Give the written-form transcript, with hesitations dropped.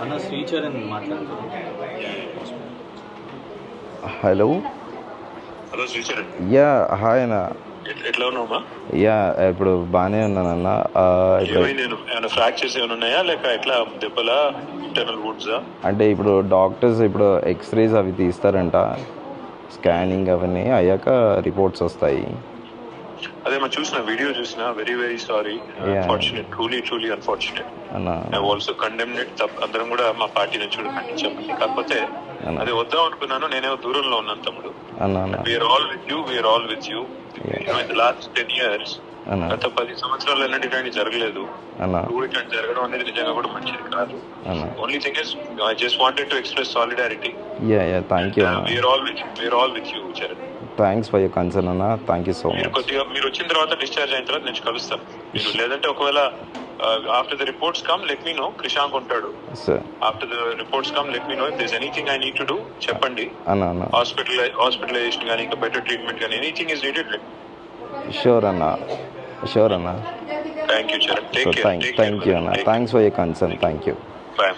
అన్న శ్రీచరణ్ మాట్లాడుతున్నాను. Hello. Hello Sricharan. Yeah hi అన్న. ఎట్లా ఉన్నావమ్మా? యా ఇప్పుడు బాగానే ఉన్నానన్న. ఏమైనా ఫ్రాక్చర్స్ ఏమైనా ఉన్నాయా లేక ఎట్లా దెబ్బలా ఇంటర్నల్ వుడ్సా? అంటే ఇప్పుడు డాక్టర్స్ ఇప్పుడు ఎక్స్రేస్ అవి తీస్తారంట, స్కానింగ్ అవన్నీ అయ్యాక రిపోర్ట్స్ వస్తాయి. అదే మనం చూసిన వీడియో చూసిన. Very very sorry. Unfortunate, truly unfortunate. I also condemned it. అందరం కూడా మా పార్టీ నుంచి కూడా ఖండించాము. కాకపోతే అదే వద్దాం అనుకున్నాను. నేనే దూరంలో ఉన్నాను తమ్ముడు. We're all with you. Last 10 years, గత 10 సంవత్సరాలు ఇలాంటి జరగలేదు. ఇట్లాంటి జరగడం అనేది నిజంగా కూడా మంచిది కాదు. Only thing is I just wanted to express solidarity. Thank you. We are all with you Charan. Thanks for your concern అన్న. Thank you so much. మీరు వచ్చిన తర్వాత డిశ్చార్జ్ అయిన తర్వాత నేను కలుస్తాను. మీరు లేదంటే ఒకవేళ after the reports come let me know. Krishank ఉంటాడు. After the reports come let me know. If there is anything I need to do చెప్పండి. హాస్పిటలైజేషన్ కానీ ఇంకా బెటర్ ట్రీట్మెంట్ కానీ ఎనీథింగ్ ఇస్ నీడెడ్. షూర్ అన్న. Thank you Charan. Thank you అన్న. Thanks for your concern. Thank you. Bye.